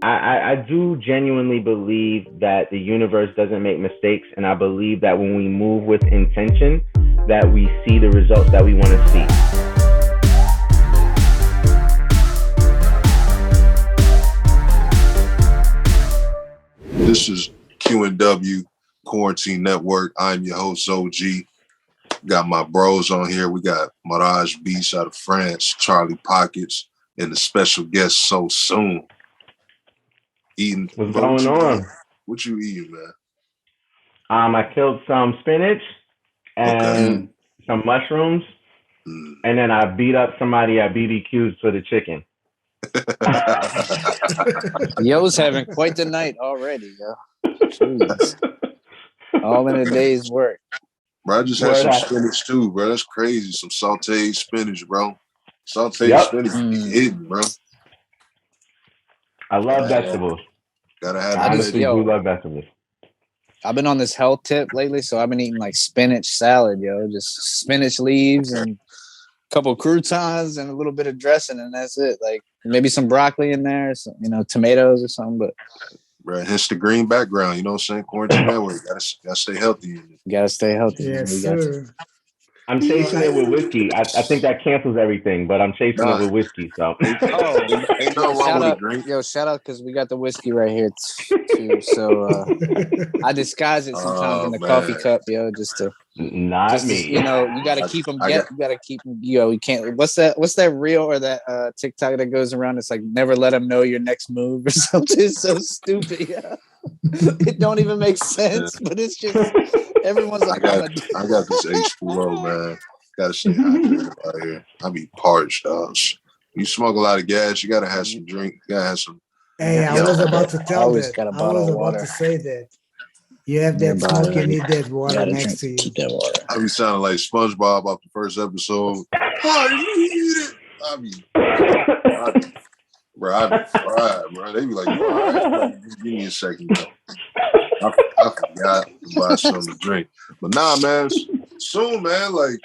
I do genuinely believe that the universe doesn't make mistakes, and I believe that when we move with intention, that we see the results that we want to see. This is QNW Quarantine Network. I'm your host, OG. Got my bros on here. We got Mirage Beats out of France, Charlie Pockets, and the special guest, SoSoon. Eating. What's going on? What you eating, man? I killed some spinach and some mushrooms, and then I beat up somebody at BBQ's for the chicken. Yo's having quite the night already, yo. Jeez. All in a day's work. Bro, I just had some spinach too, bro. That's crazy. Some sauteed spinach, bro. Sauteed spinach hidden, bro. I love vegetables. Gotta have I honestly do love vegetables. I've been on this health tip lately, so I've been eating like spinach salad, yo. Just spinach leaves and a couple croutons and a little bit of dressing, and that's it. Like maybe some broccoli in there, some, tomatoes or something. But bro, hence the green background. You know what I'm saying? Quarantine network. Gotta stay healthy. You gotta stay healthy. Yes, sir. I'm chasing it with whiskey. I think that cancels everything, but I'm chasing it with whiskey. So, ain't no wrong with a drink. Yo, shout out because we got the whiskey right here too. So I disguise it sometimes in the coffee cup, yo, just to. Not me. You gotta keep them. You gotta keep them. You can't. What's that reel or that TikTok that goes around? It's like never let them know your next move or something. It's so stupid. Yeah. It don't even make sense, but it's just everyone's like, I got this H2O, man. Gotta stay hydrated out here. I be parched, dog. You smoke a lot of gas, you gotta have some drink. You gotta have some. Hey, I was about to tell that. I was about to say that. You have that smoke, you need that water next to you. Keep that water. I be sounding like SpongeBob off the first episode. How do you eat it? I be fried, bro. They be like, all right, give me a second, bro. I forgot to buy something to drink. But nah, man, soon, man, like,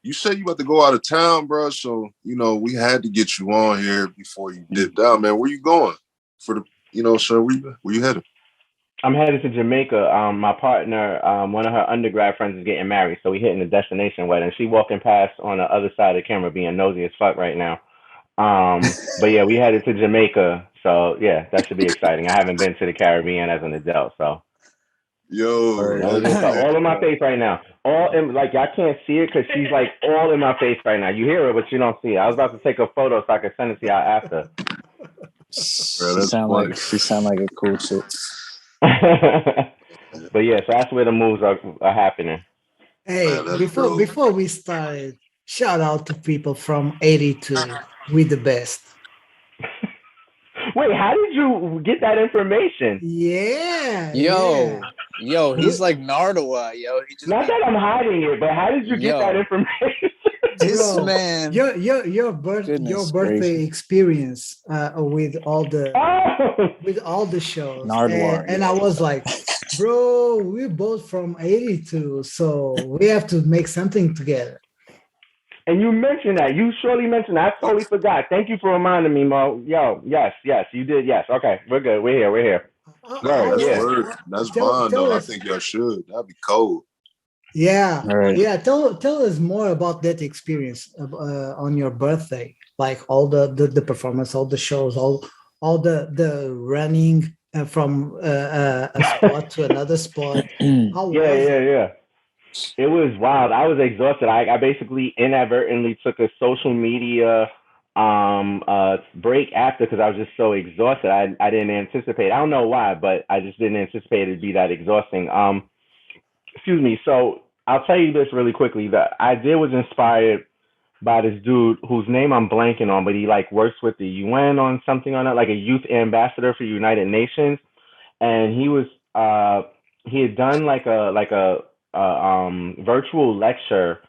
you said you about to go out of town, bro, so, we had to get you on here before you dipped out, man. Where you going? So where you headed? I'm headed to Jamaica. My partner, one of her undergrad friends is getting married, so we hitting the destination wedding. She walking past on the other side of the camera being nosy as fuck right now. But yeah, we headed to Jamaica, so yeah, that should be exciting. I haven't been to the Caribbean as an adult, so. Yo, all in my face right now. I can't see it because she's like all in my face right now. You hear her, but you don't see it. I was about to take a photo so I could send it to y'all after. Bro, she sound like a cool chick. But yeah, so that's where the moves are happening. Hey, before we started, shout out to people from 82. We the best. Wait, how did you get that information? Yeah. Yo, he's like Nardua, yo. Not that I'm hiding it, but how did you get that information? This man, your birthday experience with all the shows, Nardwar, and I was like, bro, we're both from 82, so we have to make something together. And you mentioned that. You surely mentioned that. I totally forgot. Thank you for reminding me, Mo. Yo, yes, you did. Yes. Okay, we're good. We're here. That's fun, though. I think y'all should. That'd be cold. Yeah. Right. Yeah. Tell us more about that experience on your birthday. Like all the performance, all the shows, all the running from a spot to another spot. Yeah. It was wild. I was exhausted. I basically inadvertently took a social media break after because I was just so exhausted. I didn't anticipate. I don't know why, but I just didn't anticipate it to be that exhausting. Excuse me. So I'll tell you this really quickly. The idea was inspired by this dude whose name I'm blanking on, but he works with the UN on something on that, like a youth ambassador for United Nations, and he had done like a virtual lecture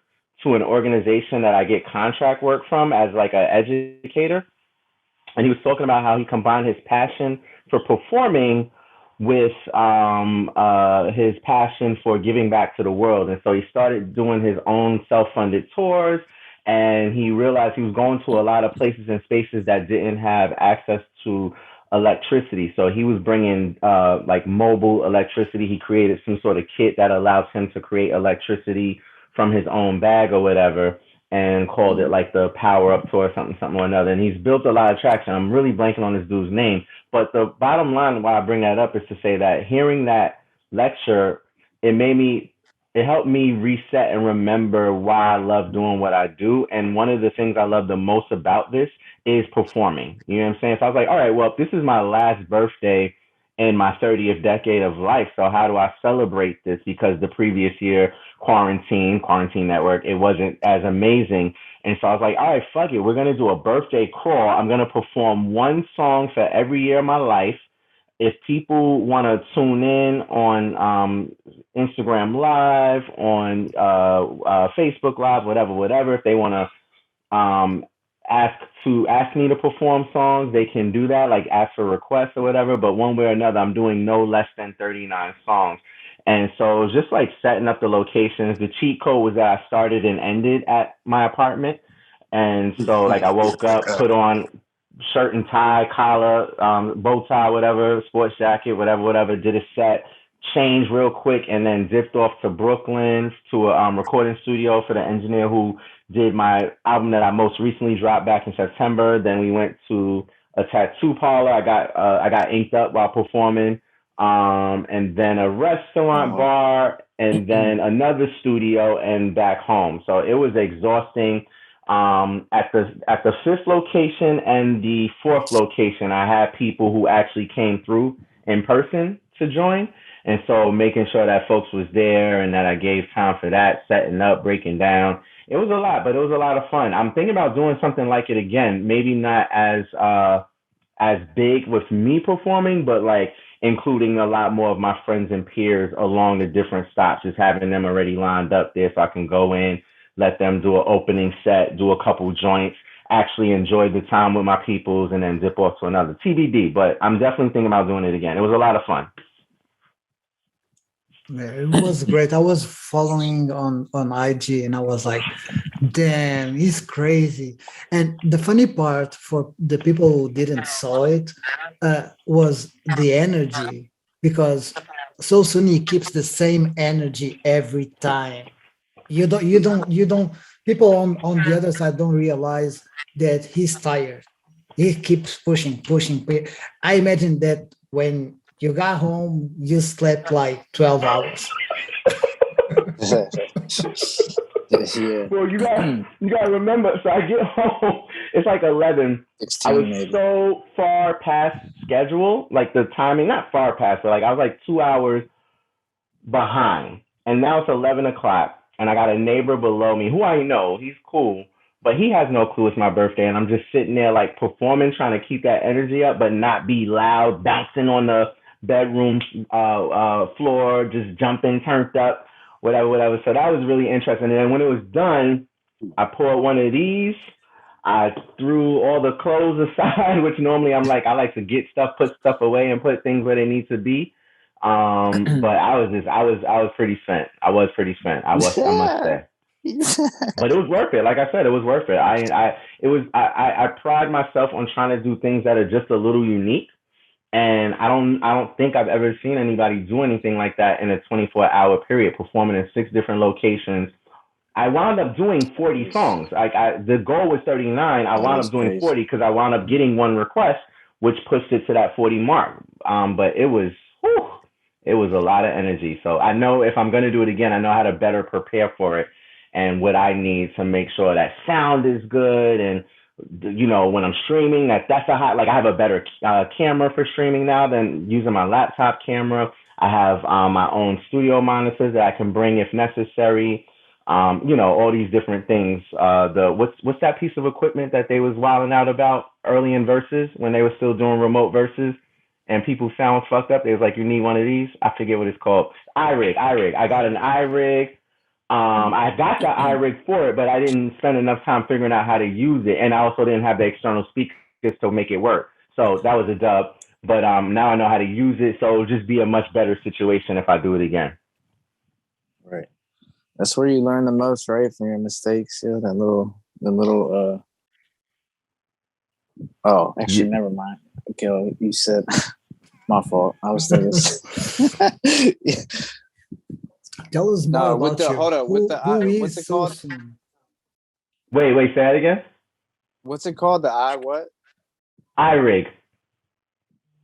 to an organization that I get contract work from as like an educator. And he was talking about how he combined his passion for performing with his passion for giving back to the world. And so he started doing his own self-funded tours, and he realized he was going to a lot of places and spaces that didn't have access to electricity. So he was bringing like mobile electricity. He created some sort of kit that allows him to create electricity from his own bag or whatever, and called it like the Power Up Tour, something or another. And he's built a lot of traction. I'm really blanking on this dude's name, but the bottom line why I bring that up is to say that hearing that lecture, it helped me reset and remember why I love doing what I do. And one of the things I love the most about this is performing. You know what I'm saying? So I was like, all right, well, if this is my last birthday in my 30th decade of life, so how do I celebrate this? Because the previous year, quarantine network, it wasn't as amazing. And so I was like, all right, fuck it. We're going to do a birthday crawl. I'm going to perform one song for every year of my life. If people want to tune in on Instagram Live, on Facebook Live, whatever, if they want to ask me to perform songs, they can do that, like ask for requests or whatever. But one way or another, I'm doing no less than 39 songs. And so it was just like setting up the locations. The cheat code was that I started and ended at my apartment. And so like I woke up, put on shirt and tie, collar, bow tie, whatever, sports jacket, whatever, did a set, changed real quick, and then zipped off to Brooklyn to a recording studio for the engineer who did my album that I most recently dropped back in September. Then we went to a tattoo parlor. I got inked up while performing, and then a restaurant bar, and then another studio, and back home. So it was exhausting. At the fifth location and the fourth location, I had people who actually came through in person to join. And so making sure that folks was there and that I gave time for that, setting up, breaking down. It was a lot, but it was a lot of fun. I'm thinking about doing something like it again. Maybe not as big with me performing, but like including a lot more of my friends and peers along the different stops, just having them already lined up there so I can go in, let them do an opening set, do a couple joints, actually enjoy the time with my peoples, and then zip off to another TBD. But I'm definitely thinking about doing it again. It was a lot of fun. Yeah, it was great. I was following on IG and I was like, damn, he's crazy. And the funny part for the people who didn't saw it was the energy, because SoSoon he keeps the same energy every time. You don't people on the other side don't realize that he's tired. He keeps pushing. I imagine that when you got home, you slept like 12 hours. Yeah. Well, you got to remember. So I get home, it's like 11. 16, I was maybe. so far past schedule, like the timing, not far past, but like I was like 2 hours behind. And now it's 11 o'clock, and I got a neighbor below me who I know. He's cool, but he has no clue it's my birthday. And I'm just sitting there like performing, trying to keep that energy up, but not be loud, bouncing on the bedroom floor, just jumping, turned up, whatever. So that was really interesting. And then when it was done, I poured one of these. I threw all the clothes aside, which normally I like to get stuff, put stuff away, and put things where they need to be. But I was pretty spent. I must say. But it was worth it. Like I said, it was worth it. I pride myself on trying to do things that are just a little unique. And I don't think I've ever seen anybody do anything like that in a 24-hour period, performing in 6 different locations. I wound up doing 40 songs. The goal was 39. I wound up doing 40 because I wound up getting one request, which pushed it to that 40 mark. But it was a lot of energy. So I know if I'm going to do it again, I know how to better prepare for it and what I need to make sure that sound is good. And, you know, when I'm streaming, that's I have a better camera for streaming now than using my laptop camera. I have my own studio monitors that I can bring if necessary. All these different things. What's that piece of equipment that they was wilding out about early in Versus when they were still doing remote Versus and people sound fucked up? They was like, you need one of these? I forget what it's called. iRig. I got an iRig. I got the iRig for it, but I didn't spend enough time figuring out how to use it. And I also didn't have the external speakers to make it work. So that was a dub. But now I know how to use it. So it'll just be a much better situation if I do it again. Right. That's where you learn the most, right? From your mistakes. Yeah, never mind. Okay, you said my fault. I was thinking. Tell us more with about the you. hold up with the Who what's is it called? SoSoon? Wait, say that again. What's it called? The what? iRig.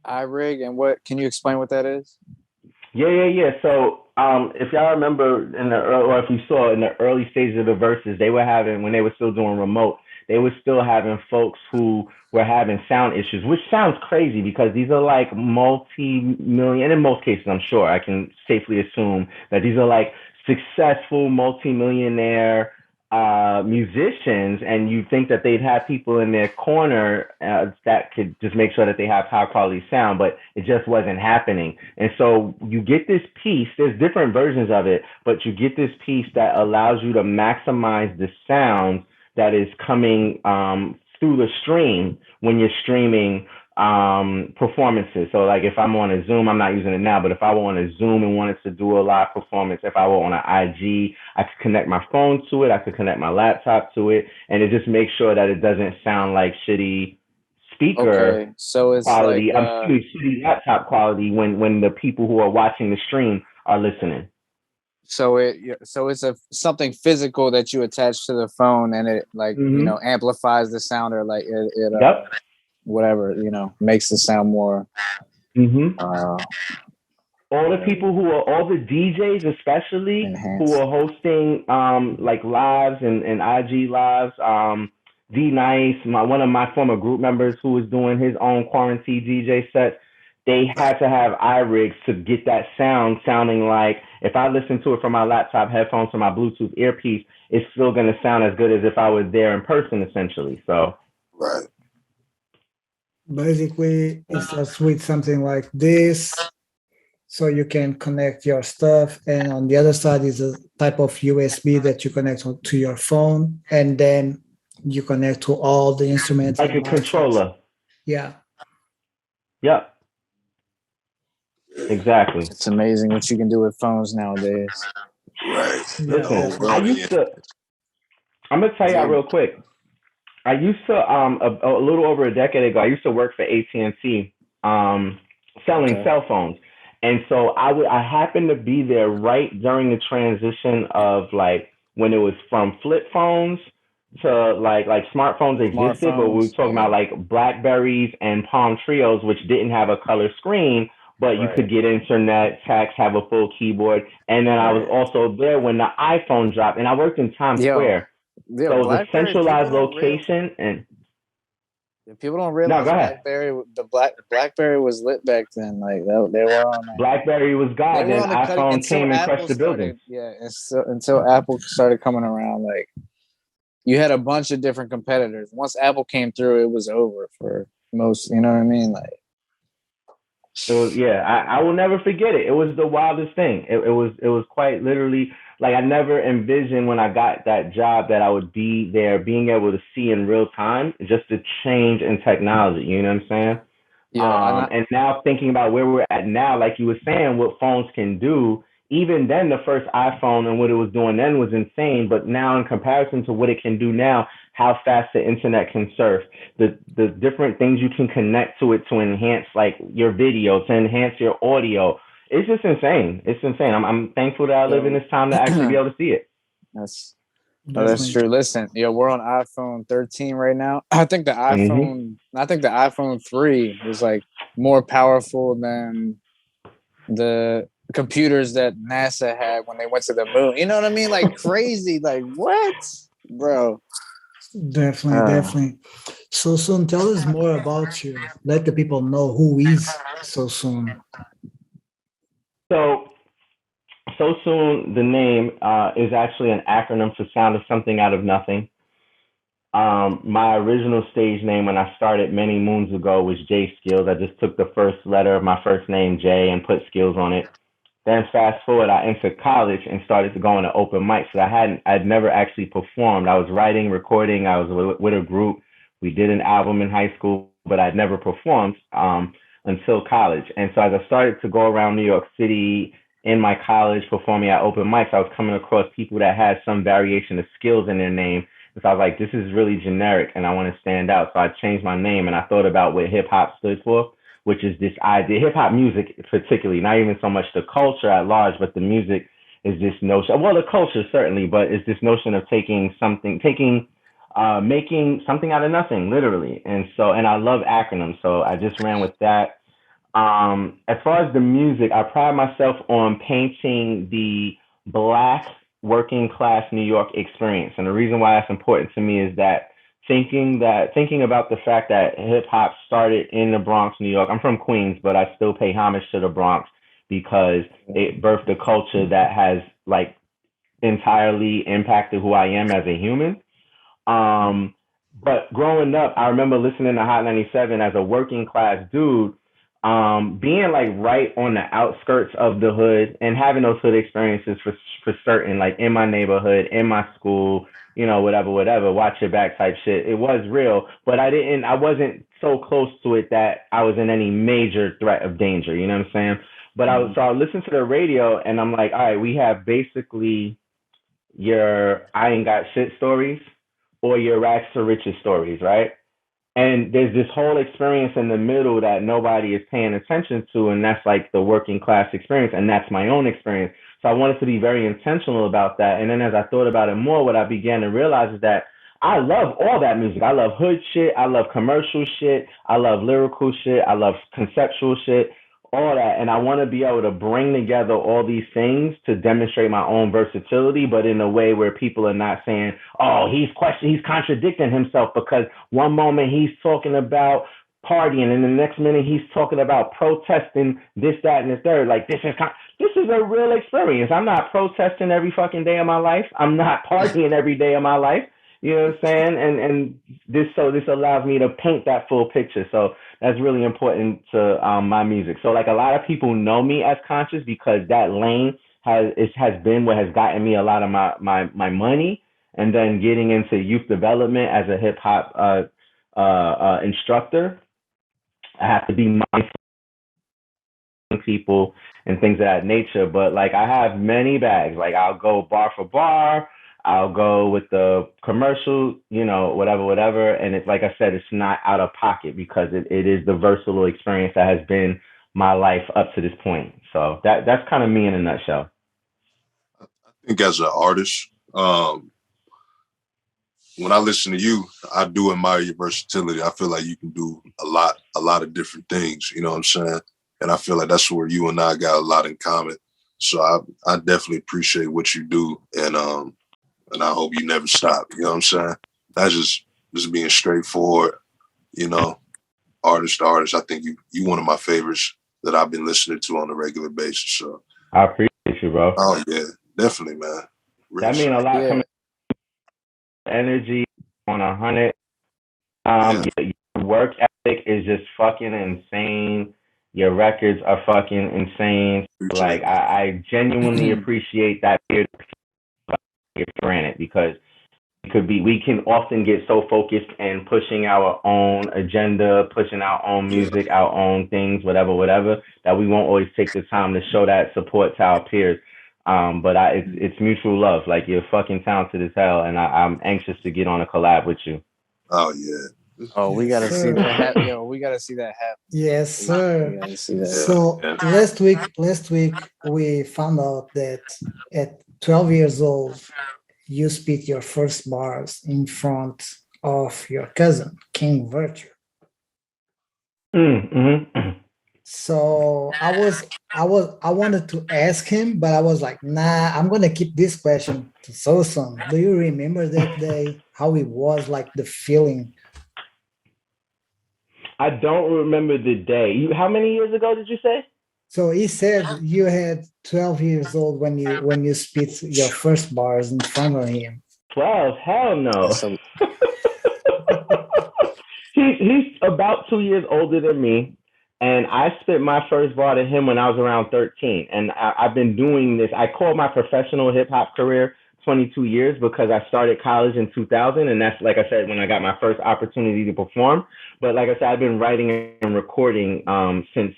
iRig, and what? Can you explain what that is? Yeah. So, if y'all remember or if you saw in the early stages of the verses, they were having when they were still doing remote, they were still having folks who were having sound issues, which sounds crazy because these are like multi-million, and in most cases, I'm sure I can safely assume that these are like successful multi-millionaire musicians, and you think that they'd have people in their corner that could just make sure that they have high quality sound, but it just wasn't happening. And so you get this piece, there's different versions of it, but you get this piece that allows you to maximize the sound that is coming through the stream when you're streaming performances. So like if I'm on a Zoom, I'm not using it now, but if I were on a Zoom and wanted to do a live performance, if I were on an IG, I could connect my phone to it, I could connect my laptop to it, and it just makes sure that it doesn't sound like shitty speaker so it's quality. like I'm shitty laptop quality when the people who are watching the stream are listening. So it's something physical that you attach to the phone, and it like amplifies the sound, or like it whatever, makes the sound more. All the people all the DJs especially enhanced, who are hosting like lives and IG lives, D Nice, one of my former group members who was doing his own quarantine DJ sets, they had to have iRigs to get that sounding like if I listen to it from my laptop headphones or my Bluetooth earpiece, it's still going to sound as good as if I was there in person, essentially. So, right. Basically, it starts with something like this, so you can connect your stuff, and on the other side is a type of USB that you connect to your phone, and then you connect to all the instruments. Like a controller. Yeah. Yep. Exactly. It's amazing what you can do with phones nowadays. Right. Listen, I'm gonna tell y'all real quick. I used to a little over a decade ago, I used to work for AT&T selling cell phones. And so I happened to be there right during the transition of like when it was from flip phones to like smartphones existed, but we were talking about like Blackberries and Palm Trios, which didn't have a color screen, but you could get internet, text, have a full keyboard. And then I was also there when the iPhone dropped, and I worked in Times Square. So it was a centralized location, and people don't realize BlackBerry was lit back then. Like they were on that. BlackBerry was God, and iPhone came and crushed the building. Yeah, until Apple started coming around, like you had a bunch of different competitors. Once Apple came through, it was over for most. You know what I mean? Like it was. Yeah, I will never forget it. It was the wildest thing. It was quite literally. Like I never envisioned when I got that job that I would be there, being able to see in real time just the change in technology. You know what I'm saying? Yeah. And now thinking about where we're at now, like you were saying, what phones can do. Even then, the first iPhone and what it was doing then was insane. But now, in comparison to what it can do now, how fast the internet can surf, the different things you can connect to it to enhance like your video, to enhance your audio. It's just insane. It's insane. I'm thankful that I live in this time to actually be able to see it. That's true. Listen, we're on iPhone 13 right now. I think the iPhone 3 is like more powerful than the computers that NASA had when they went to the moon. You know what I mean? Like crazy. Like what, bro? Definitely. SoSoon, tell us more about you. Let the people know who is SoSoon. So SoSoon, the name is actually an acronym for Sound of Something Out of Nothing. My original stage name when I started many moons ago was J Skills. I just took the first letter of my first name, J, and put Skills on it. Then fast forward, I entered college and started to go into open mics. So I'd never actually performed. I was writing, recording. I was with a group. We did an album in high school, but I'd never performed until college. And so as I started to go around New York City in my college performing at open mics, I was coming across people that had some variation of Skills in their name. because I was like, this is really generic and I want to stand out. So I changed my name and I thought about what hip hop stood for, which is this idea, hip hop music particularly, not even so much the culture at large, but the music is this notion. Well, the culture certainly, but it's this notion of making something out of nothing, literally. And so, and I love acronyms, so I just ran with that. As far as the music, I pride myself on painting the Black working class New York experience. And the reason why that's important to me is that thinking about the fact that hip hop started in the Bronx, New York. I'm from Queens, but I still pay homage to the Bronx because it birthed a culture that has like entirely impacted who I am as a human. But growing up, I remember listening to Hot 97 as a working class dude, being like right on the outskirts of the hood and having those hood experiences for certain, like in my neighborhood, in my school, you know, whatever, watch your back type shit. It was real, but I wasn't so close to it that I was in any major threat of danger. You know what I'm saying? But I listened to the radio and I'm like, all right, we have basically your I ain't got shit stories or your rags to riches stories, right? And there's this whole experience in the middle that nobody is paying attention to, and that's like the working class experience, and that's my own experience. So I wanted to be very intentional about that. And then as I thought about it more, what I began to realize is that I love all that music. I love hood shit. I love commercial shit. I love lyrical shit. I love conceptual shit, all that. And I want to be able to bring together all these things to demonstrate my own versatility, but in a way where people are not saying, oh, he's contradicting himself because one moment he's talking about partying and the next minute he's talking about protesting this, that, and the third. Like this is a real experience. I'm not protesting every fucking day of my life. I'm not partying every day of my life. You know what I'm saying? And this allows me to paint that full picture. So that's really important to my music. So like a lot of people know me as conscious because that lane has been what has gotten me a lot of my money. And then getting into youth development as a hip hop instructor, I have to be mindful of people and things of that nature. But like I have many bags. Like I'll go bar for bar. I'll go with the commercial, you know, whatever. And it's like I said, it's not out of pocket because it is the versatile experience that has been my life up to this point. So that's kind of me in a nutshell. I think as an artist, when I listen to you, I do admire your versatility. I feel like you can do a lot of different things, you know what I'm saying? And I feel like that's where you and I got a lot in common. So I definitely appreciate what you do. And I hope you never stop. You know what I'm saying? That's just being straightforward, you know, artist to artist. I think you one of my favorites that I've been listening to on a regular basis. So I appreciate you, bro. Oh yeah, definitely, man. That means a lot. Coming energy on 100. Your work ethic is just fucking insane. Your records are fucking insane. Like I genuinely appreciate that period granted because we can often get so focused in pushing our own agenda, pushing our own music, our own things, whatever, that we won't always take the time to show that support to our peers. But it's mutual love. Like you're fucking talented as hell, and I'm anxious to get on a collab with you. Oh yeah. Oh, we gotta see that. Yo, we gotta see that happen. Yes, sir. We gotta see that. So last week we found out that at 12 years old you spit your first bars in front of your cousin King Virtue. So I wanted to ask him, but I was like, nah, I'm gonna keep this question to SoSoon. Do you remember that day? How it was, like the feeling? I don't remember the day. How many years ago did you say? So he said you had 12 years old when you spit your first bars in front of him. 12? Hell no. He's about 2 years older than me. And I spit my first bar to him when I was around 13. And I've been doing this. I call my professional hip hop career 22 years because I started college in 2000. And that's, like I said, when I got my first opportunity to perform. But like I said, I've been writing and recording since,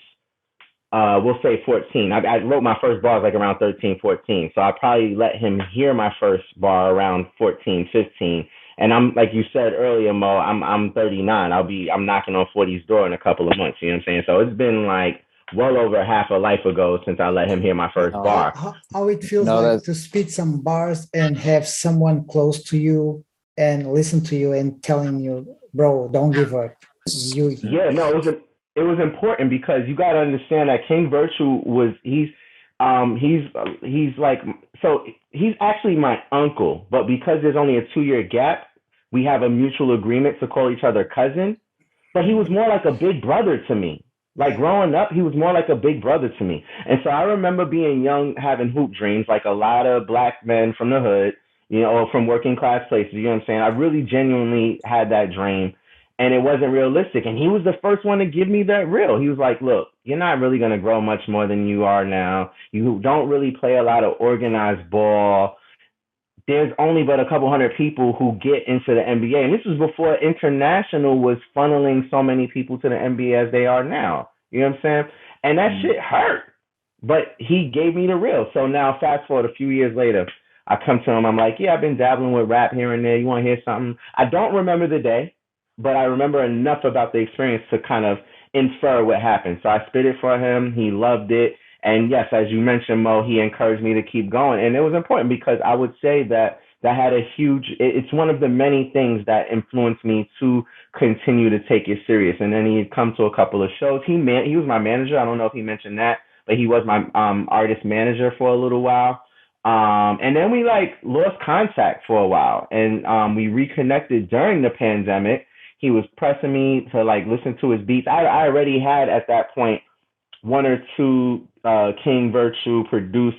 we'll say 14. I wrote my first bars like around 13, 14. So I probably let him hear my first bar around 14, 15. And I'm like you said earlier, Mo. I'm 39. I'm knocking on 40's door in a couple of months. You know what I'm saying? So it's been like well over half a life ago since I let him hear my first No, bar. How it feels No, like that's to spit some bars and have someone close to you and listen to you and telling you, bro, don't give up. You Yeah, no, it was important because you got to understand that King Virtue was he's like, so he's actually my uncle, but because there's only a 2 year gap, we have a mutual agreement to call each other cousin. But he was more like a big brother to me. Like growing up, he was more like a big brother to me. And so I remember being young, having hoop dreams, like a lot of black men from the hood, you know, or from working class places. You know what I'm saying? I really genuinely had that dream, and it wasn't realistic. And he was the first one to give me that real. He was like, "Look, you're not really gonna grow much more than you are now. You don't really play a lot of organized ball. There's only but a couple hundred people who get into the NBA. And this was before international was funneling so many people to the NBA as they are now. You know what I'm saying? And that shit hurt. But he gave me the real. So now fast forward a few years later, I come to him, I'm like, yeah, I've been dabbling with rap here and there. You want to hear something? I don't remember the day, but I remember enough about the experience to kind of infer what happened. So I spit it for him. He loved it. And yes, as you mentioned, Mo, he encouraged me to keep going. And it was important because I would say that that had a huge, it's one of the many things that influenced me to continue to take it serious. And then he'd come to a couple of shows. He was my manager. I don't know if he mentioned that, but he was my artist manager for a little while. And then we like lost contact for a while, and we reconnected during the pandemic. He was pressing me to like listen to his beats. I already had at that point one or two King Virtue produced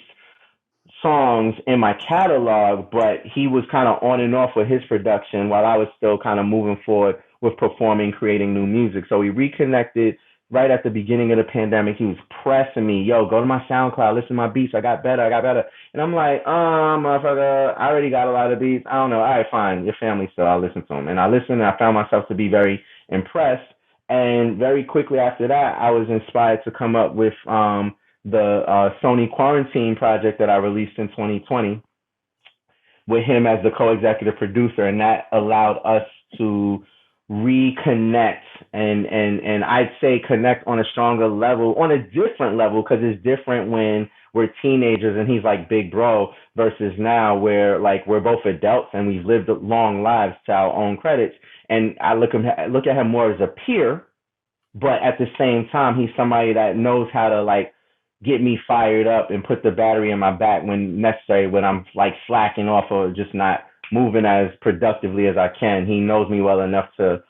songs in my catalog, but he was kind of on and off with his production while I was still kind of moving forward with performing, creating new music. So we reconnected right at the beginning of the pandemic. He was pressing me, yo, go to my SoundCloud, listen to my beats. I got better. And I'm like, motherfucker, I already got a lot of beats. I don't know. All right, fine. Your family still. I'll listen to them. And I listened and I found myself to be very impressed. And very quickly after that, I was inspired to come up with the Sony Quarantine project that I released in 2020 with him as the co-executive producer, and that allowed us to reconnect and I'd say connect on a stronger level, on a different level, because it's different when we're teenagers and he's like big bro versus now where like we're both adults and we've lived long lives to our own credits. And I look at him more as a peer, but at the same time, he's somebody that knows how to like get me fired up and put the battery in my back when necessary, when I'm like slacking off or just not moving as productively as I can. He knows me well enough to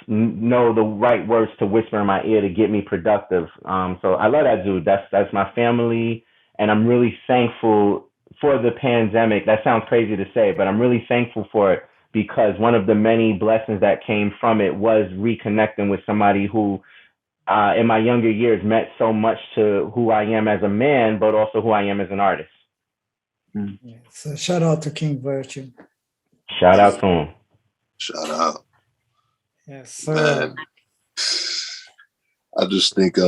know the right words to whisper in my ear to get me productive. So I love that dude. That's my family, and I'm really thankful for the pandemic. That sounds crazy to say, but I'm really thankful for it because one of the many blessings that came from it was reconnecting with somebody who in my younger years meant so much to who I am as a man, but also who I am as an artist. Yeah, so shout out to King Virtue. Shout out to him. Shout out. Yes, sir. Man, I just think,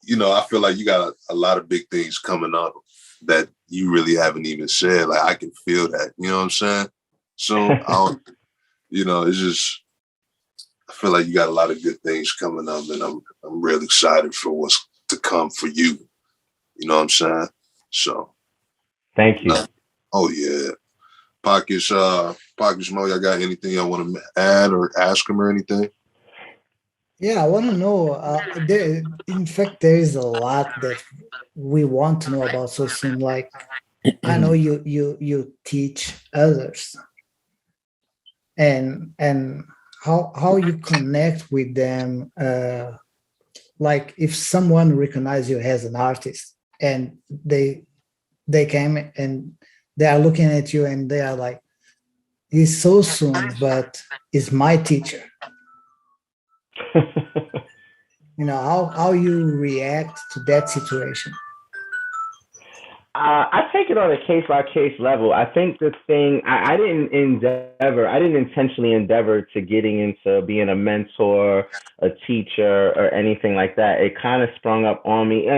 you know, I feel like you got a lot of big things coming up that you really haven't even said. Like I can feel that, you know what I'm saying? So I don't, you know, it's just, I feel like you got a lot of good things coming up, and I'm really excited for what's to come for you. You know what I'm saying? So thank you. Oh yeah. Pockets Mo, y'all got anything y'all want to add or ask him or anything? Yeah, I want to know. In fact, there is a lot that we want to know about SoSoon. Like, I know you teach others, and how you connect with them. Like, if someone recognizes you as an artist, and they came and they are looking at you and they are like, he's SoSoon, but he's my teacher. You know, how you react to that situation? I take it on a case by case level. I think the thing I didn't intentionally endeavor to getting into being a mentor, a teacher, or anything like that. It kind of sprung up on me.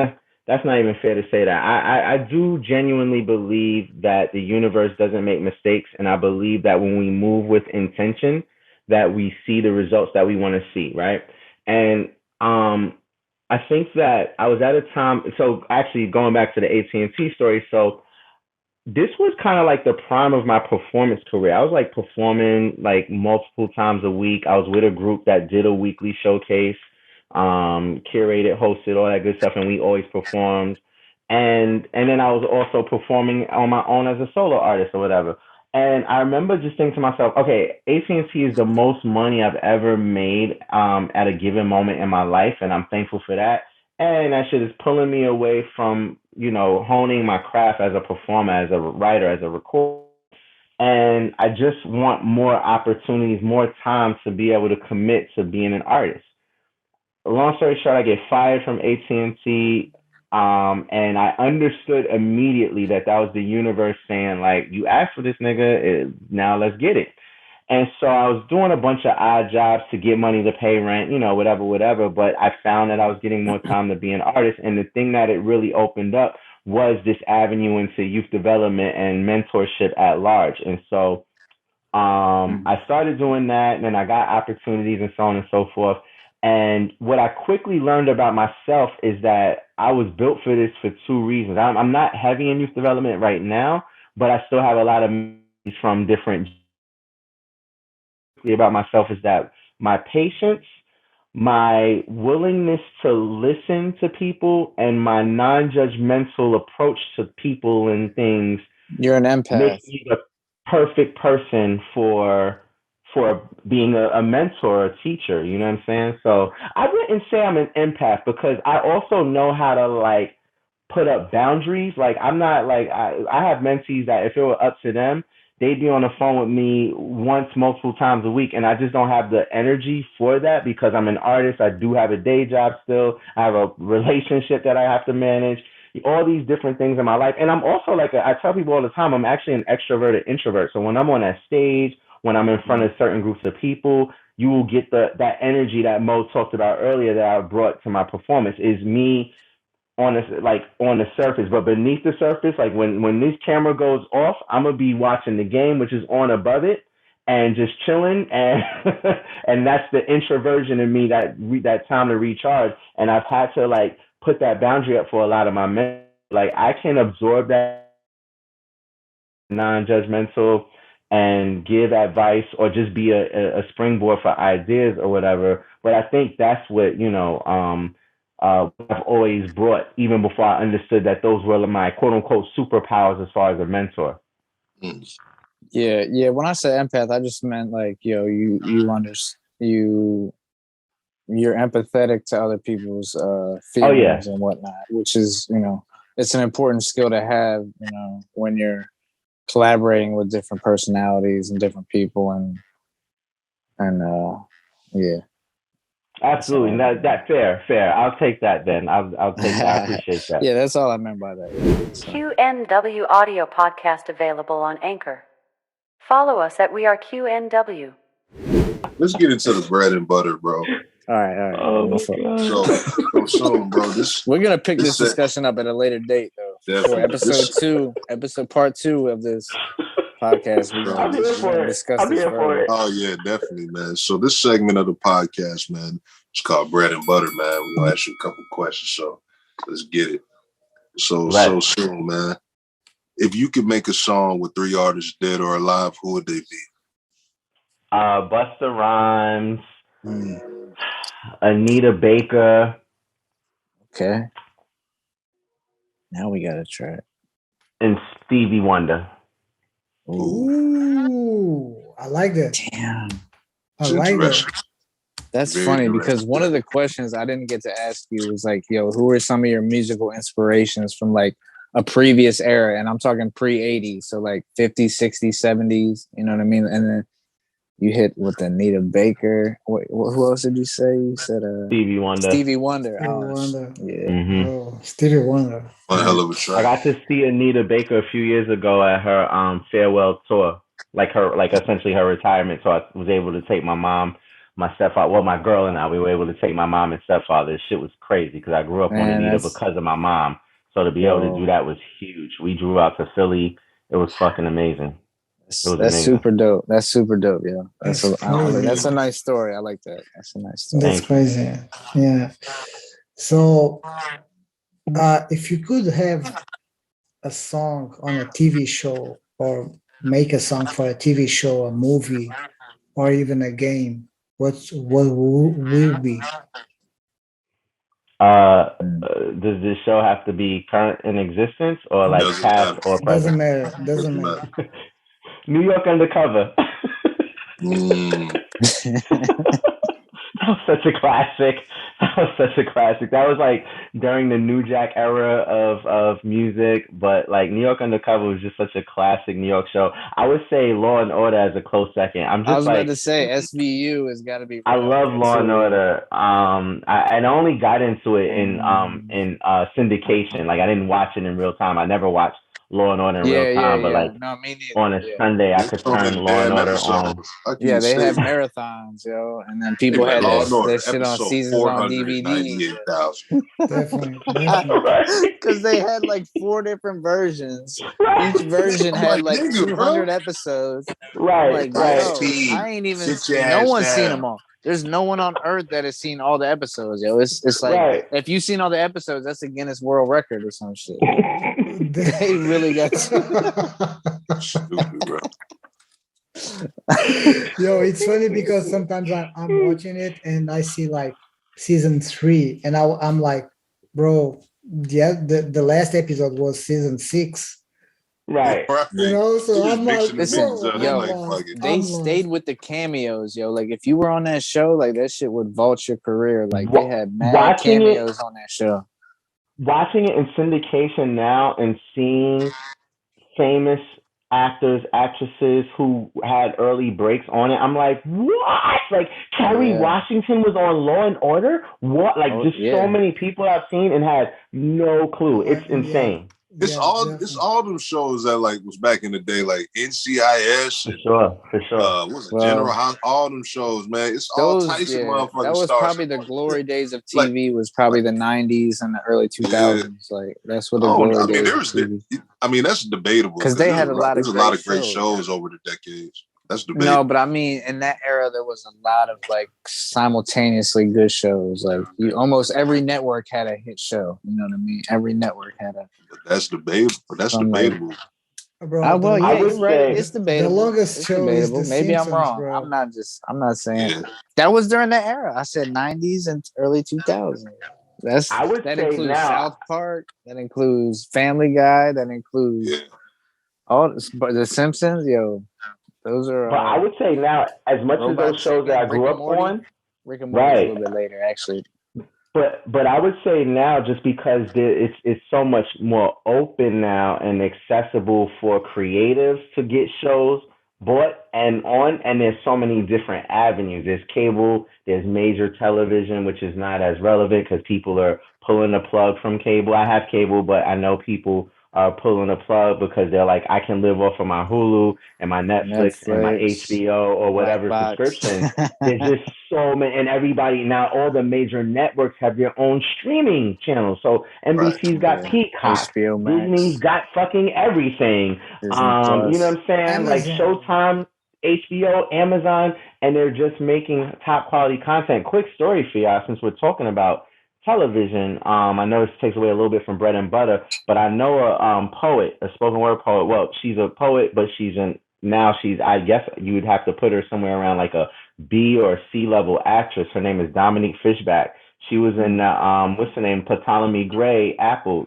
That's not even fair to say that. I do genuinely believe that the universe doesn't make mistakes, and I believe that when we move with intention, that we see the results that we want to see, right? And I think that I was at a time. So actually, going back to the AT&T story, so this was kind of like the prime of my performance career. I was like performing like multiple times a week. I was with a group that did a weekly showcase, curated, hosted, all that good stuff, and we always performed. And then I was also performing on my own as a solo artist or whatever. And I remember just thinking to myself, okay, AT&T is the most money I've ever made at a given moment in my life, and I'm thankful for that. And that shit is pulling me away from, honing my craft as a performer, as a writer, as a recorder. And I just want more opportunities, more time to be able to commit to being an artist. Long story short, I get fired from AT&T, and I understood immediately that that was the universe saying, like, you asked for this, nigga, now let's get it. And so I was doing a bunch of odd jobs to get money to pay rent, whatever. But I found that I was getting more time to be an artist. And the thing that it really opened up was this avenue into youth development and mentorship at large. And so I started doing that, and then I got opportunities and so on and so forth. And what I quickly learned about myself is that I was built for this for two reasons. I'm not heavy in youth development right now, but I still have a lot of memories from different about myself is that my patience, my willingness to listen to people, and my non-judgmental approach to people and things You're an empath. make me the perfect person for being a mentor, a teacher. You know what I'm saying? So I wouldn't say I'm an empath because I also know how to like put up boundaries. Like I'm not like I have mentees that if it were up to them, they'd be on the phone with me once, multiple times a week, and I just don't have the energy for that because I'm an artist. I do have a day job still. I have a relationship that I have to manage. All these different things in my life, and I'm also like I tell people all the time, I'm actually an extroverted introvert. So when I'm on that stage, when I'm in front of certain groups of people, you will get that energy that Mo talked about earlier that I brought to my performance is me on the surface, but beneath the surface, like when this camera goes off, I'm gonna be watching the game, which is on above it, and just chilling, and and that's the introversion in me that time to recharge. And I've had to like put that boundary up for a lot of my men. Like I can absorb that non-judgmental and give advice or just be a springboard for ideas or whatever. But I think that's what I've always brought, even before I understood that those were my quote unquote superpowers as far as a mentor. Yeah. When I say empath, I just meant like, you're empathetic to other people's feelings and whatnot, which is, it's an important skill to have, when you're collaborating with different personalities and different people and yeah. Absolutely. That fair. I'll take that then. I'll take that. I appreciate that. Yeah, that's all I meant by that. Yeah, so. QNW audio podcast available on Anchor. Follow us at We Are QNW. Let's get into the bread and butter, bro. All right. Oh, so, bro, we're gonna pick this discussion up at a later date, though. Definitely. Episode part 2 of this podcast. We're gonna discuss this further. Oh yeah, definitely, man. So this segment of the podcast, man, is called Bread and Butter, man. We're gonna ask you a couple questions, so let's get it. So soon, man. If you could make a song with 3 artists, dead or alive, who would they be? Busta Rhymes, Anita Baker. Okay. Now we gotta try it. And Stevie Wonder. Ooh, I like that. Damn. I like that. That's very funny because one of the questions I didn't get to ask you was like, who are some of your musical inspirations from like a previous era? And I'm talking pre-80s, so like 50s, 60s, 70s, you know what I mean? And then you hit with Anita Baker. Who else did you say? You said Stevie Wonder. Stevie Wonder. Yeah. Mm-hmm. Oh, Stevie Wonder. One hell of a track. I got to see Anita Baker a few years ago at her farewell tour, like essentially her retirement tour. I was able to take my mom, my stepfather, well, my girl and I, we were able to take my mom and stepfather. This shit was crazy because I grew up on Man, Anita that's because of my mom. So to be able to do yo, that was huge. We drove out to Philly. It was fucking amazing. It was that's amazing. super dope. That's super dope. Yeah, That's that's crazy. a nice story. I like that. That's a nice story. That's Thank you. crazy. Yeah. So, if you could have a song on a TV show or make a song for a TV show, a movie, or even a game, what will be? Does this show have to be current in existence or Mm, like Doesn't past matter. or doesn't present? matter. Doesn't Doesn't matter. matter. New York Undercover. Mm. That was such a classic. That was such a classic. That was like during the New Jack era of music, but like New York Undercover was just such a classic New York show. I would say Law and Order as a close second. I'm I just was about like to say SVU has got to be I right up love there Law and too. Order. I only got into it in And syndication. Like I didn't watch it in real time. I never watched Law and Order in real yeah. time, but like No, me neither. on a Yeah. Sunday I There's could so turn many Law and damn Order on. episodes. How can Yeah, you they say had that? marathons, yo, and then They people got had Law and that Order shit on episode seasons on DVDs. 498,000. Definitely, definitely. Right. Because they had like 4 different versions. Right. Each version I'm had like, like nigga, 200 bro. episodes. I'm Right, like, right. yo, Ice-T, I ain't even. sit your No ass one's seen them down. all. There's no one on earth that has seen all the episodes, yo. It's like Right. if you've seen all the episodes, that's a Guinness World Record or some shit. They really got. Stupid, bro. Yo, it's funny because sometimes I'm watching it and I see like season 3, and I'm like, bro, yeah, the last episode was season 6. Right. Right. So They just I'm like, mixing the Listen, mittens bro, up. They I'm yo, like, fuck lost. it. they I'm stayed lost. with the cameos, yo. Like if you were on that show, like that shit would vault your career. Like they Wa- had mad watching it, cameos on that show. watching it in syndication now, and seeing famous actors, actresses who had early breaks on it. I'm like, what? Like Kerry Yeah. Washington was on Law and Order? What? Like Oh just so yeah. many people I've seen and had no clue. It's Yeah, insane. It's yeah, all definitely. them shows that like was back in the day, like NCIS For and sure. For sure. what was it, Well, General House, all them shows, man. It's all Those, types of yeah, that motherfucking was stars. probably the glory days of Like, TV. Was probably like the '90s and the early yeah. 2000s. Like that's what the Oh, glory I mean, days of TV. that's debatable Because because they had a lot there's of a lot great of great shows. shows over the decades. That's No, debatable. but I mean, in that era, there was a lot of like simultaneously good shows. Like you, almost every network had a hit show. You know what I mean? Every network had a. But that's debatable. Some, like, Debatable. Bro, well, I yeah, would you're right. say It's the debatable. longest It's show is debatable. The Maybe I'm Simpsons, wrong. bro. I'm not saying Yeah. that was during that era. I said '90s and early 2000s. I would That say includes now. South Park. That includes Family Guy. That includes Yeah. all the Simpsons. Yo, those are. But I would say now, as much as Robot those shows that I Chicken, Rick grew and up Morty. on, Rick and Morty's a right. little bit later, actually. But I would say now, just because it's so much more open now and accessible for creatives to get shows bought and on, and there's so many different avenues. There's cable, there's major television, which is not as relevant because people are pulling the plug from cable. I have cable, but I know people are pulling the plug because they're like, I can live off of my Hulu and my Netflix and my Netflix, HBO or Black whatever Box. subscription. There's just so many, and everybody now, all the major networks have their own streaming channels. So NBC's got Yeah. Peacock, HBO Max, Disney's got fucking everything. Disney You know Plus. what I'm saying? Like Amazon. Showtime, HBO, Amazon, and they're just making top quality content. Quick story for y'all, since we're talking about television. I know this takes away a little bit from bread and butter, but I know a poet, a spoken word poet. Well, she's a poet, but I guess you would have to put her somewhere around like a B or C level actress. Her name is Dominique Fishback. She was in what's the name, Ptolemy Gray Apple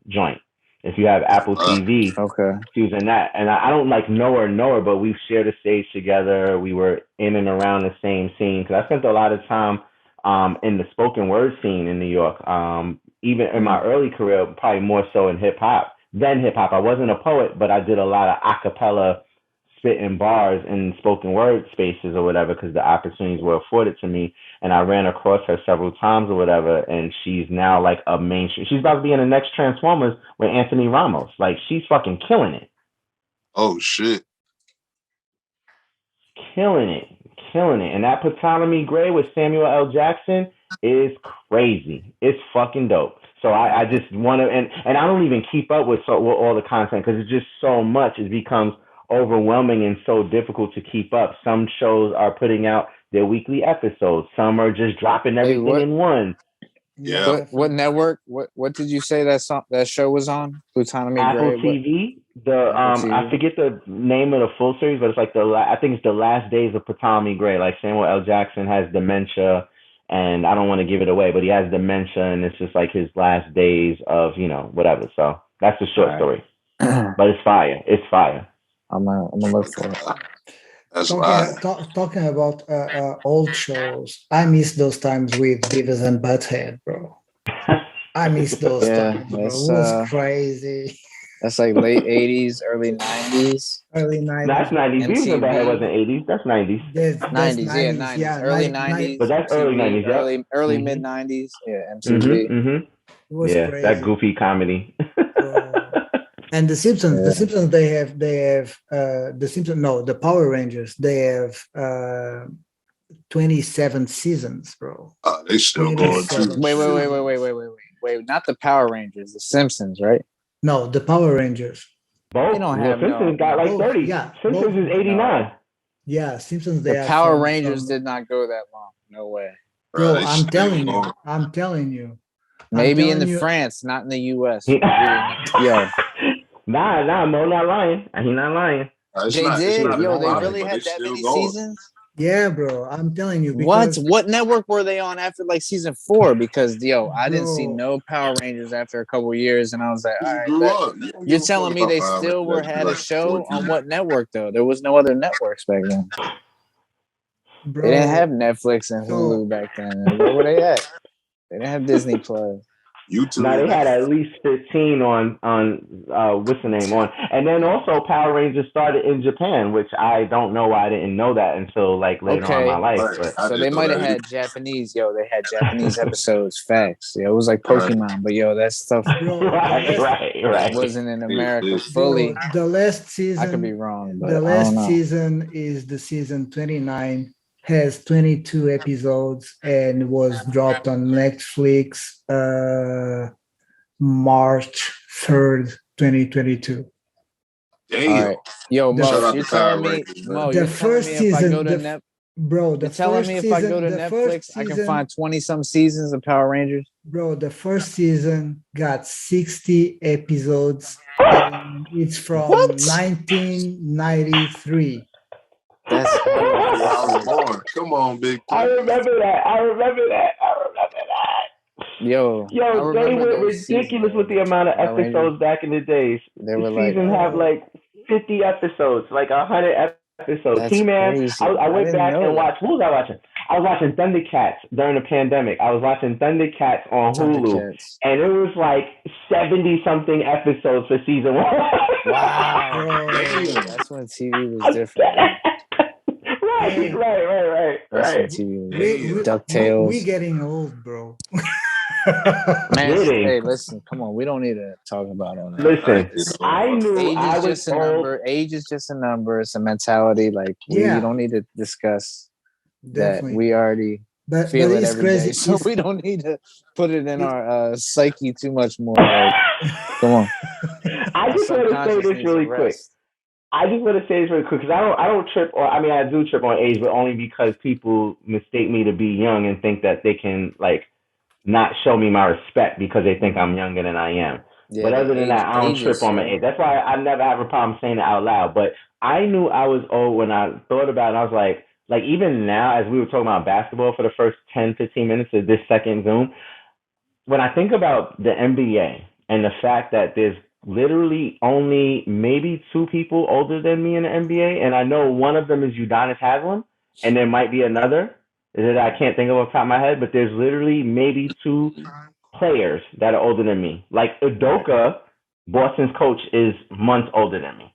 joint. If you have Apple TV, Okay. she was in that. And I don't like know her, but we've shared a stage together. We were in and around the same scene because I spent a lot of time in the spoken word scene in New York. Even in my early career, probably more so in hip hop than hip hop. I wasn't a poet, but I did a lot of a cappella spitting bars in spoken word spaces or whatever because the opportunities were afforded to me. And I ran across her several times or whatever. And she's now like a mainstream. She's about to be in the next Transformers with Anthony Ramos. Like she's fucking killing it. Oh shit. Killing it. killing it. And that Ptolemy Gray with Samuel L. Jackson is crazy. It's fucking dope. So I just want to, and I don't even keep up with all the content because it's just so much. It becomes overwhelming and so difficult to keep up. Some shows are putting out their weekly episodes. Some are just dropping everything in one. Yeah. What network? What did you say that show was on? Plutonic Apple Gray. TV. Apple TV? I forget the name of the full series, but it's like I think it's the last days of Ptolemy Gray. Like Samuel L. Jackson has dementia, and I don't want to give it away, but he has dementia, and it's just like his last days of whatever. So that's the short story. But it's fire. It's fire. I'm gonna look for it. That's talking about old shows. I miss those times with Beavis and Butthead, bro. I miss those times, bro. It was crazy. That's like late 80s, early 90s. Early 90s. That's 90s. Beavis and Butthead wasn't 80s. That's 90s. That's 90s, 90s, yeah, 90s. Early 90s. But that's early 90s, yeah. Early mid 90s. Yeah, MTV. It was crazy. That goofy comedy. And the Simpsons, they have the Simpsons. No, the Power Rangers. They have 27 seasons, bro. They still going too. Wait! Not the Power Rangers, the Simpsons, right? No, the Power Rangers. Both. They don't have Simpsons got like 30. Yeah, Simpsons is 89. Yeah, Simpsons. The Power Rangers did not go that long. No way. Bro, I'm telling you. Maybe in France, not in the US. Yo. Nah, Mo not lying. He not lying. They really had that many seasons? Yeah, bro. I'm telling you. What network were they on after like season 4? Because I didn't see no Power Rangers after a couple of years, and I was like, all right. You're telling me they still had a show on what network though? There was no other networks back then. Bro, they didn't have Netflix and Hulu back then. Where were they at? They didn't have Disney Plus. YouTube. Now they had at least 15 on what's the name on, and then also Power Rangers started in Japan, which I don't know why I didn't know that until like later on in my life. Right. But. So they might have had Japanese. They had Japanese episodes. Facts. It was like Pokemon, but that stuff right. wasn't in America fully. The last season, I could be wrong, but the last season is the season 29. Has 22 episodes and was dropped on Netflix March 3rd, 2022. Damn. All right. Yo, Mo, you're telling me, the first season, if I go to Netflix, I can find 20-some seasons of Power Rangers? Bro, the first season got 60 episodes. And it's from 1993. That's I was born. Come on, big. I remember that. Yo, they were ridiculous with the amount of episodes back in the days. They were season have like 50 episodes, like 100 episodes. T-Man, I went back and watched. What was I watching? I was watching Thundercats during the pandemic. I was watching Thundercats on Hulu, and it was like 70-something episodes for season 1. Wow, that's when TV was different. Right. DuckTales. We getting old, bro. Man, hey, listen, come on. We don't need to talk about all that. Listen, I knew age is just a number. Age is just a number. It's a mentality. Like we don't need to discuss that. We already feel it every day. So we don't need to put it in our psyche too much more. Like, come on. I just want to say this really quick. Because I don't trip, or I mean I do trip on age, but only because people mistake me to be young and think that they can like not show me my respect because they think I'm younger than I am. Yeah, but other than that, I don't trip on my age. That's why I never have a problem saying it out loud. But I knew I was old when I thought about it. I was like even now, as we were talking about basketball for the first 10, 15 minutes of this second Zoom, when I think about the NBA and the fact that there's literally only maybe 2 people older than me in the NBA, and I know one of them is Udonis Haslem, and there might be another that I can't think of off the top of my head, but there's literally maybe 2 players that are older than me. Like Udoka, Boston's coach, is months older than me.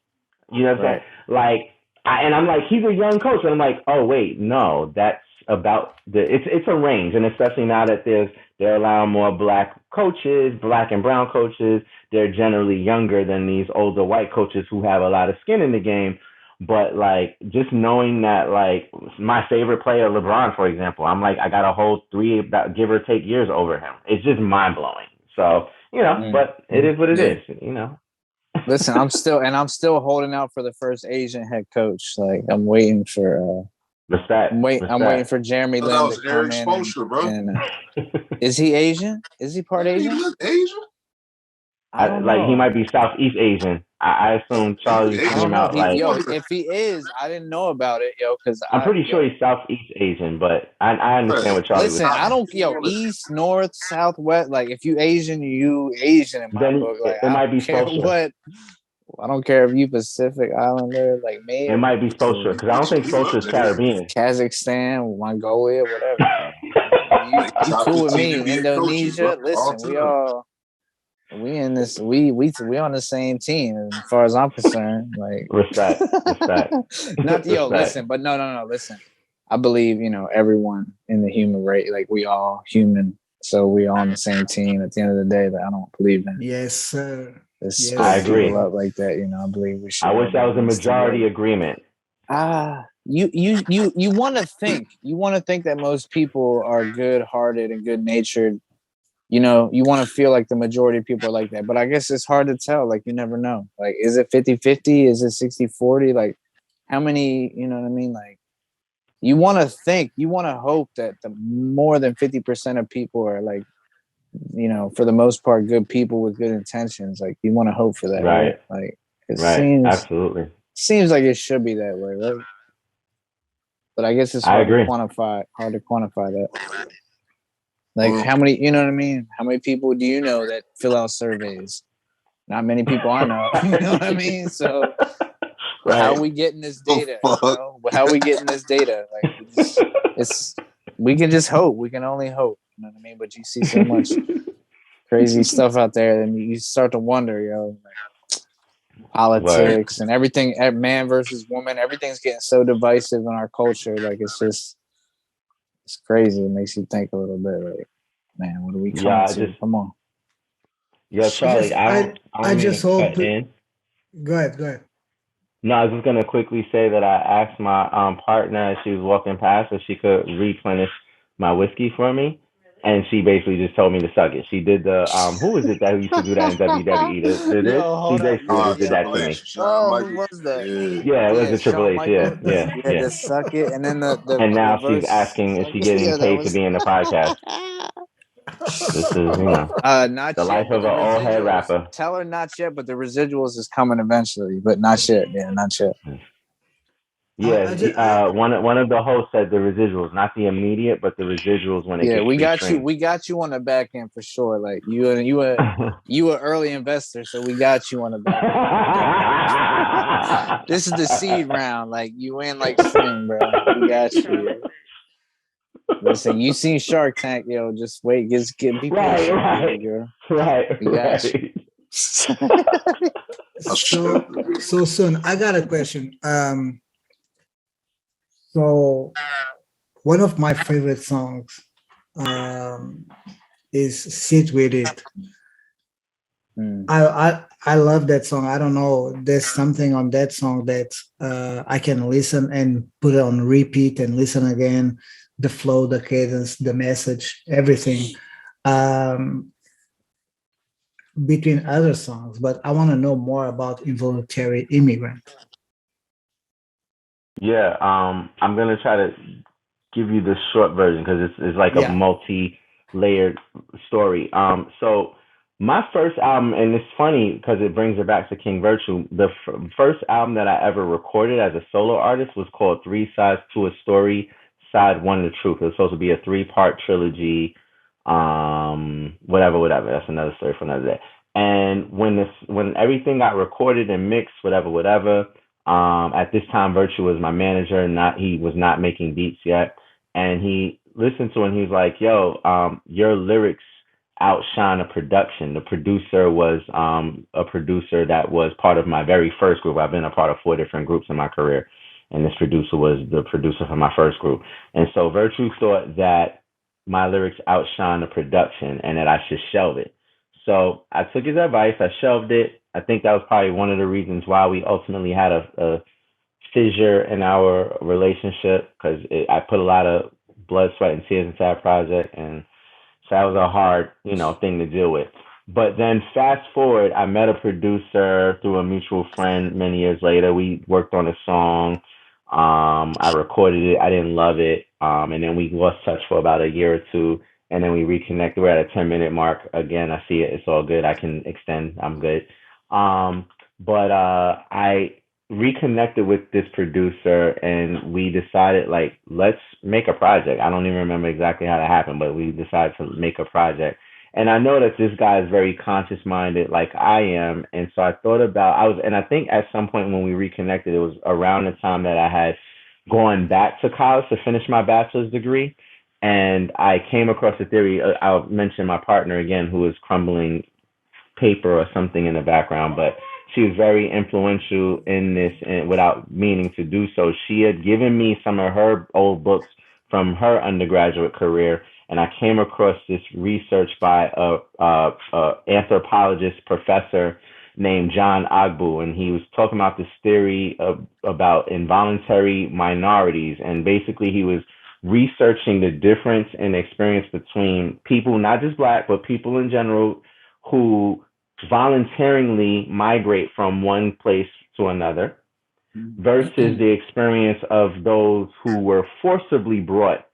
You know what I'm saying? Like, and I'm like, he's a young coach, and I'm like, oh wait, no, that's about it's a range, and especially now that they're allowing more black coaches, black and brown coaches. They're generally younger than these older white coaches who have a lot of skin in the game. But like just knowing that like my favorite player, LeBron, for example, I'm like I got a whole 3 give or take years over him. It's just mind blowing. So but it is what it is. Listen, I'm still holding out for the first Asian head coach. Like I'm waiting for respect. I'm waiting for Jeremy Lin to come Eric in. Spoelstra, bro. Is he Asian? Is he part Asian? He look Asian. I don't know. Like he might be Southeast Asian. I assume Charlie came out like. If he is, I didn't know about it, because I'm pretty sure he's Southeast Asian, but I understand what Charlie was saying. Listen, I don't East, North, South, West. Like if you Asian, you Asian in my book. Like it might be Spoelstra. I don't care if you Pacific Islander, like me. It might be Spoelstra because I don't think Spoelstra is Caribbean. Kazakhstan, Mongolia, whatever. you cool with me? Indonesia. Listen, we in this. We on the same team as far as I'm concerned. Like respect. Not listen, but no. Listen, I believe everyone in the human race. Like we all human, so we all on the same team. At the end of the day, that I don't believe in. Yes, sir. Yes, I agree. Up like that, I believe we should. I wish that was a majority agreement. You want to think. You want to think that most people are good-hearted and good-natured. You want to feel like the majority of people are like that. But I guess it's hard to tell. Like, you never know. Like, is it 50-50? Is it 60-40? Like, how many, you know what I mean? Like, you want to think, you want to hope that the more than 50% of people are like, for the most part, good people with good intentions. Like, you want to hope for that. Right. Like, it seems like it should be that way, right? But I guess it's hard to quantify that. Like how many, you know what I mean? How many people do you know that fill out surveys? Not many people I know. You know what I mean? So how are we getting this data? How are we getting this data? Like we can just hope. We can only hope. You know what I mean? But you see so much crazy stuff out there, and you start to wonder, politics and everything, man versus woman, everything's getting so divisive in our culture. Like it's crazy. It makes you think a little bit. Like, man, what are we coming to? Come on. Yeah, Charlie. I just hope. Go ahead. No, I was just gonna quickly say that I asked my partner as she was walking past if she could replenish my whiskey for me, and she basically just told me to suck it. She did the who was it that used to do that in WWE? CJ Sanders did that to me. Who was that? Yeah, it was a Triple H. Yeah. Just suck it, and then and now she's asking if she's getting paid to be in the podcast. This is not the life of an old head rapper. Tell her not yet, but the residuals is coming eventually, but not yet. Yeah, not yet. Yeah, one of the hosts said the residuals, not the immediate, but the residuals when it gets we got you. We got you on the back end for sure. Like you were early investor, so we got you on the back end. This is the seed round. Like you in like string, bro. We got you. Listen, you seen Shark Tank, just wait, get be patient, right. We got you. So soon. I got a question. So one of my favorite songs is "Sit With It." I love that song. I don't know. There's something on that song that I can listen and put it on repeat and listen again. The flow, the cadence, the message, everything. Between other songs, but I want to know more about Involuntary Immigrant. Yeah, I'm gonna try to give you the short version because it's like a multi-layered story. So my first album, and it's funny because it brings it back to King Virtue. The first album that I ever recorded as a solo artist was called 3 Sides to a Story, Side 1 The Truth. It was supposed to be a 3-part trilogy. Whatever. That's another story for another day. And when everything got recorded and mixed, whatever. At this time, Virtue was my manager. He was not making beats yet, and he listened to it and he was like, "Yo, your lyrics outshine a production." The producer was a producer that was part of my very first group. I've been a part of 4 different groups in my career, and this producer was the producer for my first group. And so Virtue thought that my lyrics outshine the production and that I should shelve it. So I took his advice. I shelved it. I think that was probably one of the reasons why we ultimately had a fissure in our relationship because I put a lot of blood, sweat, and tears into that project, and so that was a hard, thing to deal with. But then fast forward, I met a producer through a mutual friend many years later. We worked on a song. I recorded it. I didn't love it. And then we lost touch for about a year or two. And then we reconnected. We're at a 10-minute mark. Again, I see it. It's all good. I can extend. I'm good. But I reconnected with this producer and we decided like let's make a project. I don't even remember exactly how that happened, but we decided to make a project. And I know that this guy is very conscious minded like I am. And so I thought about and I think at some point when we reconnected, it was around the time that I had gone back to college to finish my bachelor's degree. And I came across a theory. I'll mention my partner again, who is crumbling paper or something in the background, but she was very influential in this and without meaning to do so. She had given me some of her old books from her undergraduate career, and I came across this research by a anthropologist professor named John Agbu, and he was talking about this theory about involuntary minorities, and basically he was researching the difference in experience between people, not just black, but people in general, who voluntarily migrate from one place to another versus the experience of those who were forcibly brought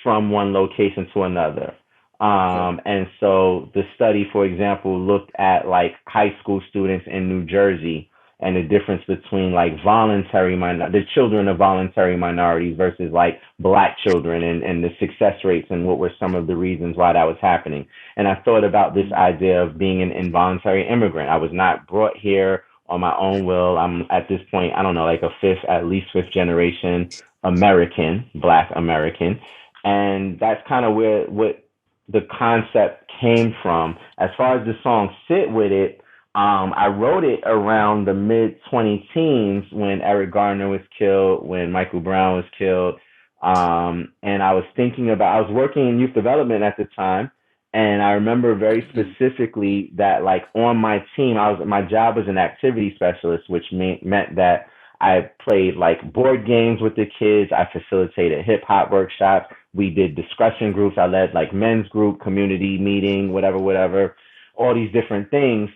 from one location to another. And so the study, for example, looked at like high school students in New Jersey and the difference between like the children of voluntary minorities versus like black children and the success rates and what were some of the reasons why that was happening. And I thought about this idea of being an involuntary immigrant. I was not brought here on my own will. I'm at this point, I don't know, like at least fifth generation American, black American. And that's kind of what the concept came from. As far as the song Sit With It, I wrote it around the mid 20 teens when Eric Garner was killed, when Michael Brown was killed. And I was I was working in youth development at the time. And I remember very specifically that like on my team, my job was an activity specialist, which meant that I played like board games with the kids. I facilitated hip hop workshops. We did discussion groups. I led like men's group, community meeting, whatever, all these different things.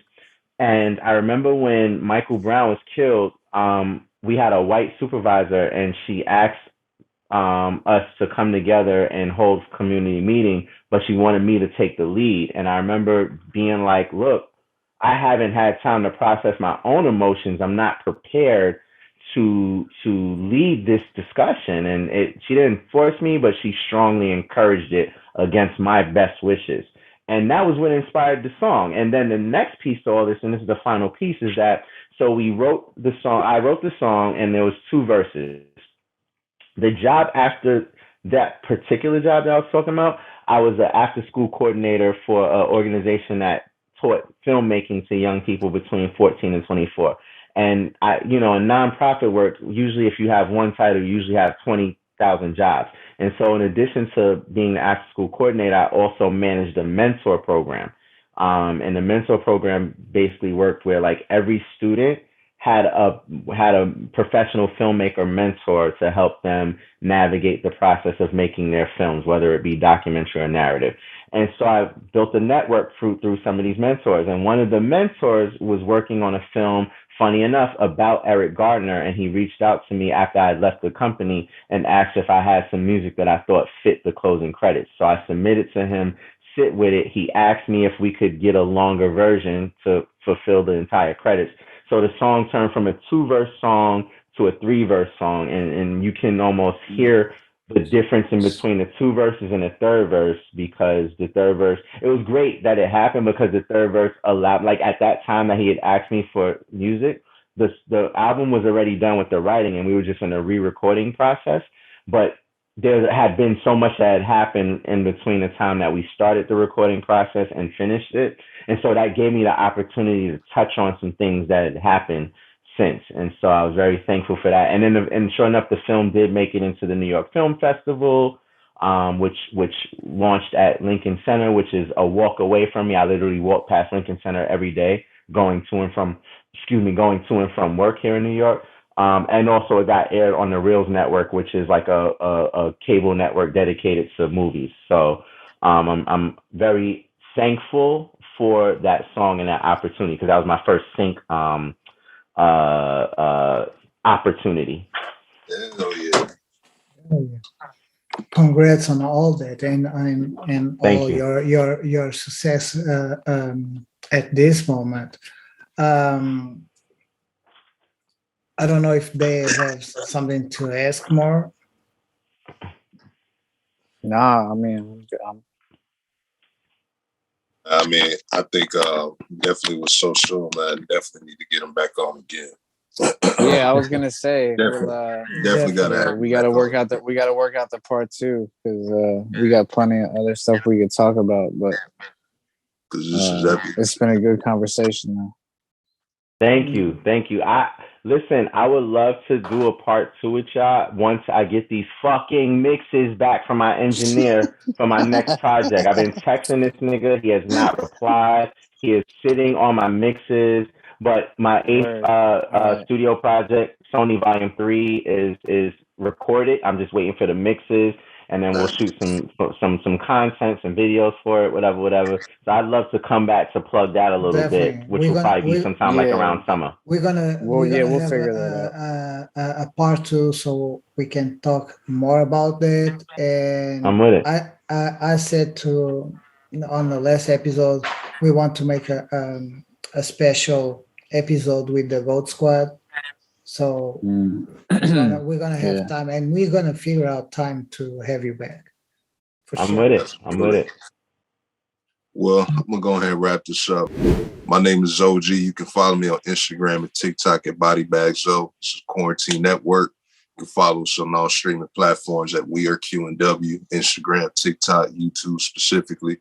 And I remember when Michael Brown was killed, we had a white supervisor and she asked us to come together and hold community meeting, but she wanted me to take the lead. And I remember being like, look, I haven't had time to process my own emotions. I'm not prepared to lead this discussion. And she didn't force me, but she strongly encouraged it against my best wishes. And that was what inspired the song. And then the next piece to all this, and this is the final piece, is that so we wrote the song. I wrote the song, and there was 2 verses. The job after that particular job that I was talking about, I was an after-school coordinator for an organization that taught filmmaking to young people between 14 and 24. And in nonprofit work, usually if you have one title, you usually have 20,000 jobs. And so in addition to being the after school coordinator, I also managed a mentor program. And the mentor program basically worked where like every student had a professional filmmaker mentor to help them navigate the process of making their films, whether it be documentary or narrative. And so I built a network through some of these mentors. And one of the mentors was working on a film, funny enough, about Eric Gardner. And he reached out to me after I had left the company and asked if I had some music that I thought fit the closing credits. So I submitted to him Sit With It. He asked me if we could get a longer version to fulfill the entire credits. So the song turned from a 2-verse song to a 3-verse song. And you can almost hear the difference in between the 2 verses and the 3rd verse, because the 3rd verse, it was great that it happened because the 3rd verse allowed, like at that time that he had asked me for music, the album was already done with the writing and we were just in a re-recording process. But there had been so much that had happened in between the time that we started the recording process and finished it. And so that gave me the opportunity to touch on some things that had happened since. And so I was very thankful for that. And then, and sure enough, the film did make it into the New York Film Festival, which launched at Lincoln Center, which is a walk away from me. I literally walk past Lincoln Center every day going to and from work here in New York. And also it got aired on the Reels Network, which is like a cable network dedicated to movies. So I'm very thankful for that song and that opportunity because that was my first sync opportunity. Hell yeah. Oh, yeah. Congrats on all that and Thank all you. your success at this moment. Um, I don't know if they have something to ask more. Nah, I mean, I think definitely with SoSoon, man, definitely need to get him back on again. yeah, I was gonna say, Definitely gotta have we gotta work out the part 2 because we got plenty of other stuff we could talk about. But because this is epic. it's been a good conversation now. Thank you. I would love to do a part 2 with y'all once I get these fucking mixes back from my engineer for my next project. I've been texting this nigga. He has not replied. He is sitting on my mixes. But my eighth studio project, Sony Volume 3, is recorded. I'm just waiting for the mixes, and then we'll shoot some content, some videos for it, whatever. So I'd love to come back to plug that a little bit, which will probably be sometime like around summer. We'll have figure that out. A part 2 so we can talk more about that. And I'm with it. I said on the last episode we want to make a special episode with the Goat Squad. So we're gonna have time, and we're gonna figure out time to have you back. I'm with it. Well, I'm gonna go ahead and wrap this up. My name is OG. You can follow me on Instagram and TikTok at BodyBagZo. This is Quarantine Network. You can follow us on all streaming platforms at We Are QNW, Instagram, TikTok, YouTube specifically.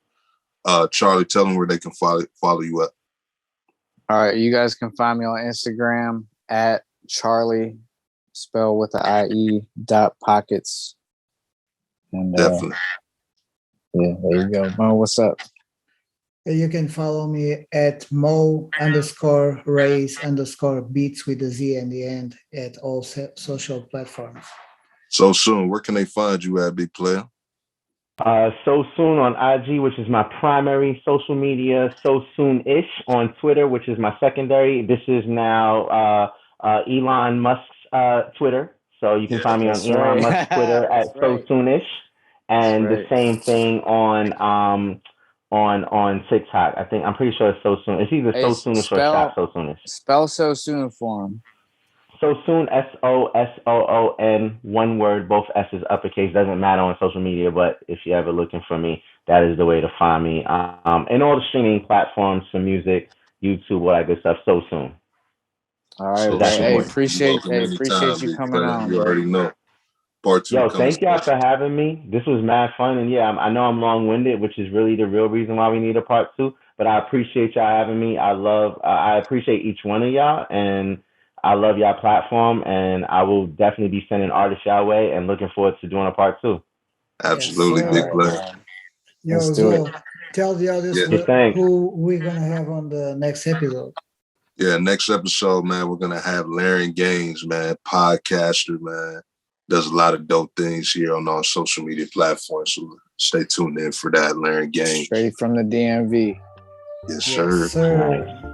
Charlie, tell them where they can follow you at. All right, you guys can find me on Instagram at Charlie, spelled with the IE .pockets. And definitely. Yeah, there you go. Mo, what's up? You can follow me at Mo_Rays_beats with the Z in the end at all social platforms. SoSoon, where can they find you at, big player? SoSoon on IG, which is my primary social media. SoSoon-ish on Twitter, which is my secondary. This is now Elon Musk's Twitter. So you can find me on Elon Musk's Twitter at SoSoon-ish. And the same thing on TikTok. I'm pretty sure it's SoSoon. It's either SoSoonish or Shop SoSoonish. Spell SoSoon for him. SoSoon, SoSoon, one word, both S's uppercase. Doesn't matter on social media, but if you're ever looking for me, that is the way to find me. And all the streaming platforms for music, YouTube, all that good stuff. SoSoon. All right, so hey, appreciate you coming on. You already know. Part 2. Yo, thank y'all for having me. This was mad fun, and yeah, I know I'm long-winded, which is really the real reason why we need a part 2. But I appreciate y'all having me. I appreciate each one of y'all, and I love y'all platform, and I will definitely be sending artists y'all way, and looking forward to doing a part 2. Absolutely, big player. Yo, so tell the audience who we're gonna have on the next episode. Yeah, next episode, man, we're gonna have Larry Gaines, man, podcaster, man. Does a lot of dope things here on our social media platforms. So stay tuned in for that, Larry Gaines. Straight from the DMV. Yes, sir. Nice.